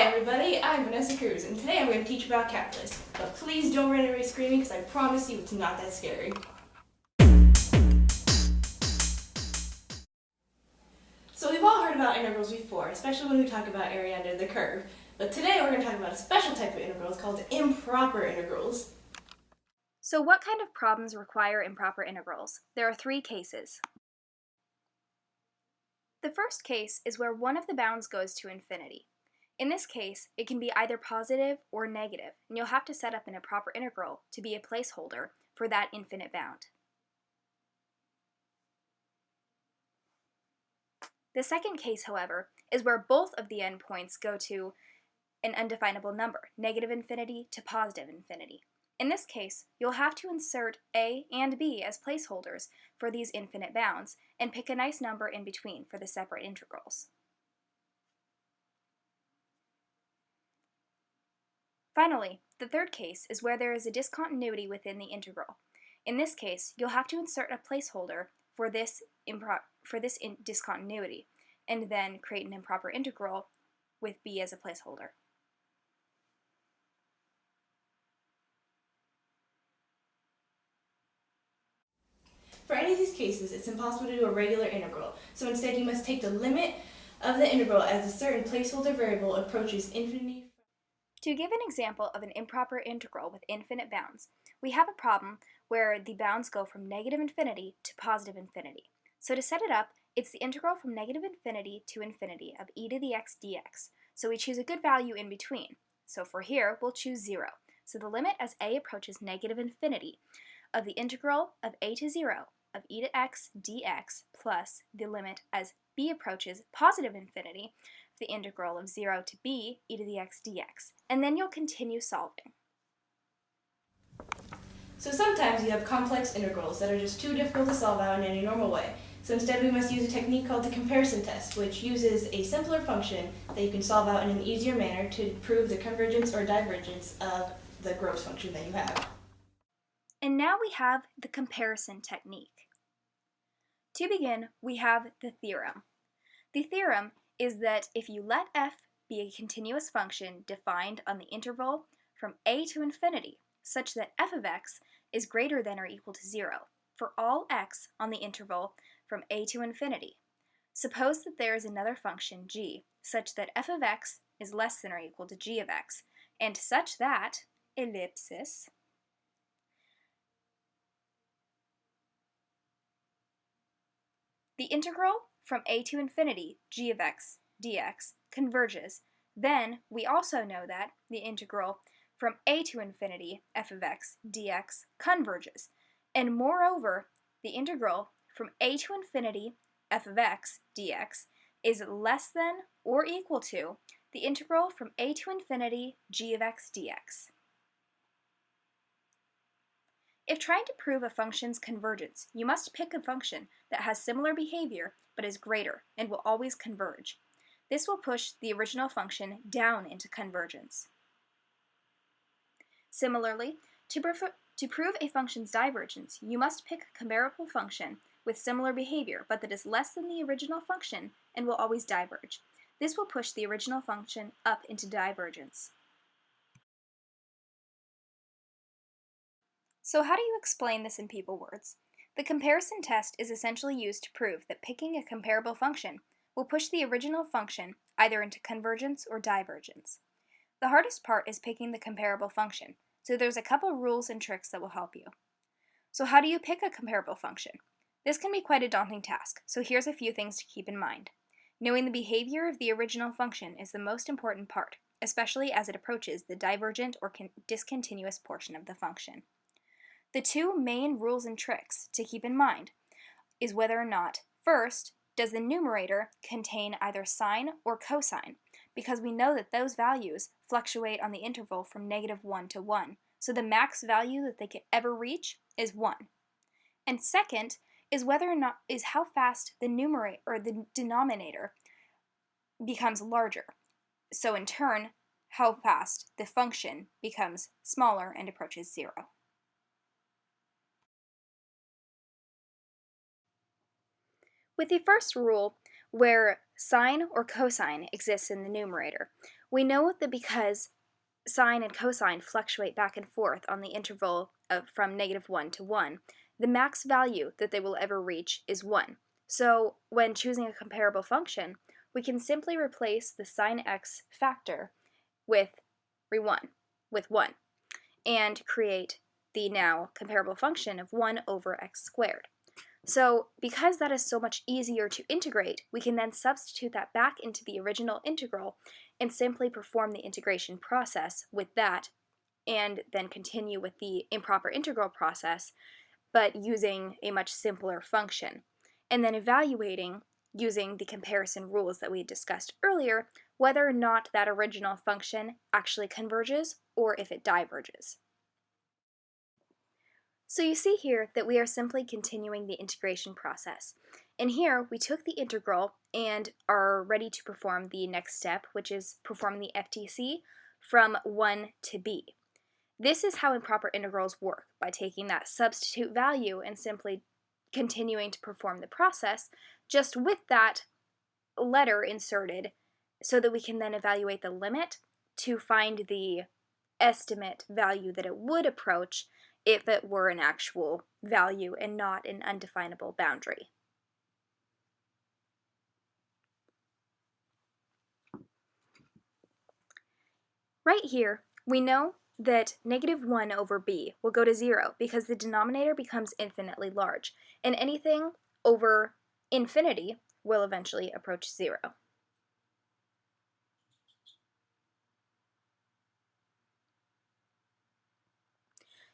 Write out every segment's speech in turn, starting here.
Hi everybody, I'm Vanessa Cruz, and today I'm going to teach about calculus. But please don't run away screaming, because I promise you it's not that scary. So we've all heard about integrals before, especially when we talk about area under the curve. But today we're going to talk about a special type of integrals called improper integrals. So what kind of problems require improper integrals? There are three cases. The first case is where one of the bounds goes to infinity. In this case, it can be either positive or negative, and you'll have to set up an improper integral to be a placeholder for that infinite bound. The second case, however, is where both of the endpoints go to an undefinable number, negative infinity to positive infinity. In this case, you'll have to insert a and b as placeholders for these infinite bounds and pick a nice number in between for the separate integrals. Finally, the third case is where there is a discontinuity within the integral. In this case, you'll have to insert a placeholder for this discontinuity and then create an improper integral with b as a placeholder. For any of these cases, it's impossible to do a regular integral, so instead you must take the limit of the integral as a certain placeholder variable approaches infinity. To give an example of an improper integral with infinite bounds, we have a problem where the bounds go from negative infinity to positive infinity. So to set it up, it's the integral from negative infinity to infinity of e to the x dx. So we choose a good value in between. So for here, we'll choose 0. So the limit as a approaches negative infinity of the integral of a to 0 of e to x dx plus the limit as b approaches positive infinity, the integral of 0 to b e to the x dx, and then you'll continue solving. So sometimes you have complex integrals that are just too difficult to solve out in any normal way. So instead we must use a technique called the comparison test, which uses a simpler function that you can solve out in an easier manner to prove the convergence or divergence of the gross function that you have. And now we have the comparison technique. To begin, we have the theorem. The theorem is that if you let f be a continuous function defined on the interval from a to infinity, such that f of x is greater than or equal to 0 for all x on the interval from a to infinity. Suppose that there is another function g such that f of x is less than or equal to g of x, and such that ellipsis the integral from a to infinity g of x dx converges. Then we also know that the integral from a to infinity f of x dx converges. And moreover, the integral from a to infinity f of x dx is less than or equal to the integral from a to infinity g of x dx. If trying to prove a function's convergence, you must pick a function that has similar behavior but is greater and will always converge. This will push the original function down into convergence. Similarly, to prove a function's divergence, you must pick a comparable function with similar behavior but that is less than the original function and will always diverge. This will push the original function up into divergence. So how do you explain this in people words? The comparison test is essentially used to prove that picking a comparable function will push the original function either into convergence or divergence. The hardest part is picking the comparable function, so there's a couple rules and tricks that will help you. So how do you pick a comparable function? This can be quite a daunting task, so here's a few things to keep in mind. Knowing the behavior of the original function is the most important part, especially as it approaches the divergent or discontinuous portion of the function. The two main rules and tricks to keep in mind is whether or not, first, does the numerator contain either sine or cosine, because we know that those values fluctuate on the interval from -1 to 1, so the max value that they can ever reach is 1. And second is how fast the numerator or the denominator becomes larger, so in turn how fast the function becomes smaller and approaches 0. With the first rule, where sine or cosine exists in the numerator. We know that because sine and cosine fluctuate back and forth on the interval from -1 to 1, the max value that they will ever reach is 1. So when choosing a comparable function, we can simply replace the sine x factor with 1 and create the now comparable function of 1 over x squared. So because that is so much easier to integrate, we can then substitute that back into the original integral and simply perform the integration process with that, and then continue with the improper integral process, but using a much simpler function, and then evaluating, using the comparison rules that we discussed earlier, whether or not that original function actually converges or if it diverges. So you see here that we are simply continuing the integration process. And here we took the integral and are ready to perform the next step, which is performing the FTC from 1 to b. This is how improper integrals work, by taking that substitute value and simply continuing to perform the process, just with that letter inserted, so that we can then evaluate the limit to find the estimate value that it would approach if it were an actual value and not an undefinable boundary. Right here, we know that -1 over b will go to 0 because the denominator becomes infinitely large, and anything over infinity will eventually approach 0.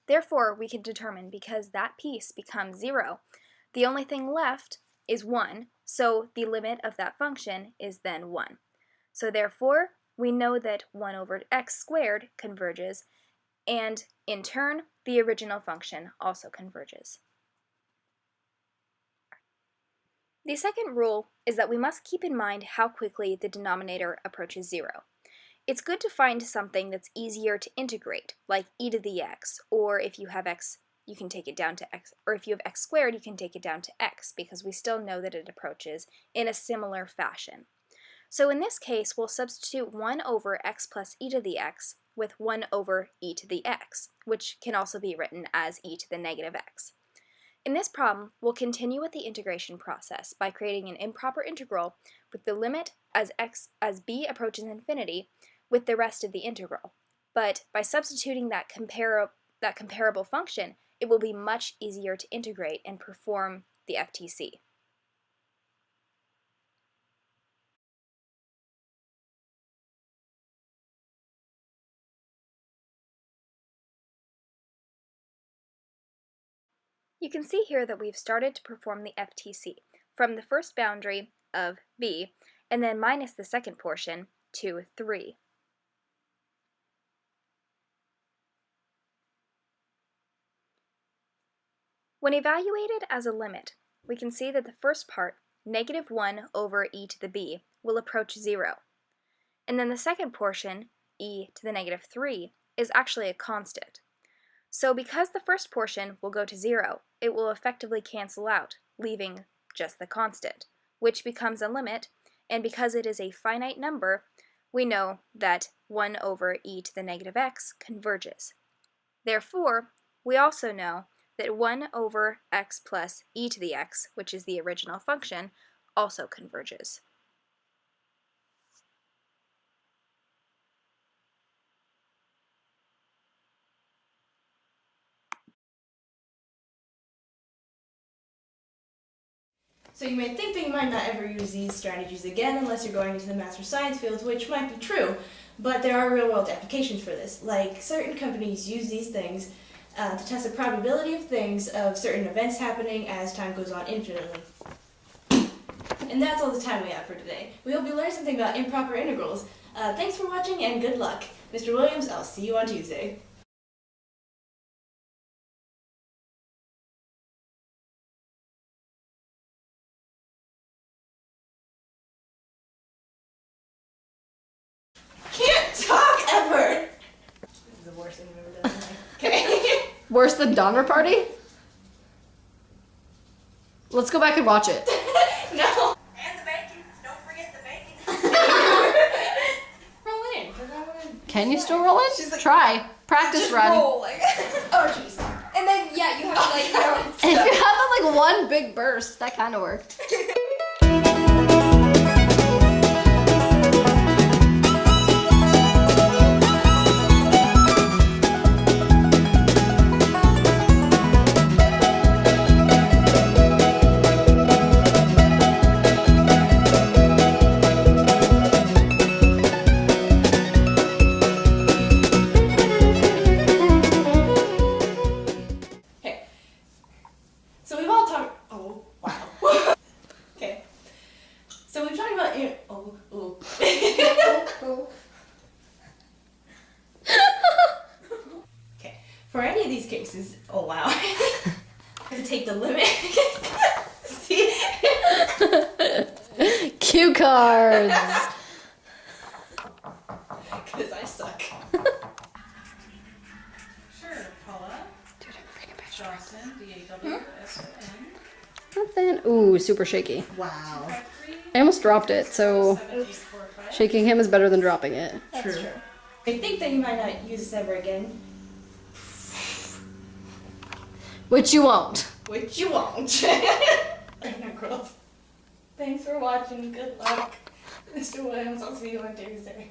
Therefore, we can determine, because that piece becomes 0, the only thing left is 1, so the limit of that function is then 1. So therefore, we know that 1 over x squared converges, and in turn, the original function also converges. The second rule is that we must keep in mind how quickly the denominator approaches 0. It's good to find something that's easier to integrate, like e to the x, or if you have x, you can take it down to x, or if you have x squared, you can take it down to x, because we still know that it approaches in a similar fashion. So in this case, we'll substitute 1 over x plus e to the x with 1 over e to the x, which can also be written as e to the negative x. In this problem, we'll continue with the integration process by creating an improper integral with the limit as b approaches infinity with the rest of the integral. But by substituting that comparable function, it will be much easier to integrate and perform the FTC. You can see here that we've started to perform the FTC from the first boundary of b, and then minus the second portion to 3. When evaluated as a limit, we can see that the first part, -1 over e to the b, will approach 0. And then the second portion, e to the -3, is actually a constant. So because the first portion will go to 0, it will effectively cancel out, leaving just the constant, which becomes a limit, and because it is a finite number, we know that 1 over e to the -x converges. Therefore, we also know that 1 over x plus e to the x, which is the original function, also converges. So you may think that you might not ever use these strategies again unless you're going into the math or science fields, which might be true, but there are real-world applications for this. Like, certain companies use these things to test the probability of things, of certain events happening as time goes on infinitely. And that's all the time we have for today. We hope you learned something about improper integrals. Thanks for watching and good luck. Mr. Williams, I'll see you on Tuesday. Can't talk ever! This is the worst thing I've ever done in my life. Okay. Worse than Donner Party? Let's go back and watch it. No. And the bacon. Can you still roll it? She's like, try. Practice just run. roll, like. Oh jeez. And then, yeah, you have to, like, If you had like one big burst, that kind of worked. Okay. So we've all talked. Oh wow. Okay. So we've talked about. Okay. For any of these cases, oh wow. I have to take the limit. See? Cue cards. Because I suck. Sure, Paula. Dude, I'm freaking bad. Johnson, D-A-W-S-O-N. Nothing. Ooh, super shaky. Wow. I almost dropped it, so 7845. shaking him is better than dropping it. That's true. I think that you might not use this ever again, Which you won't. which you won't. I know, girls. Thanks for watching. Good luck. Mr. Williams, I'll see you on Tuesday.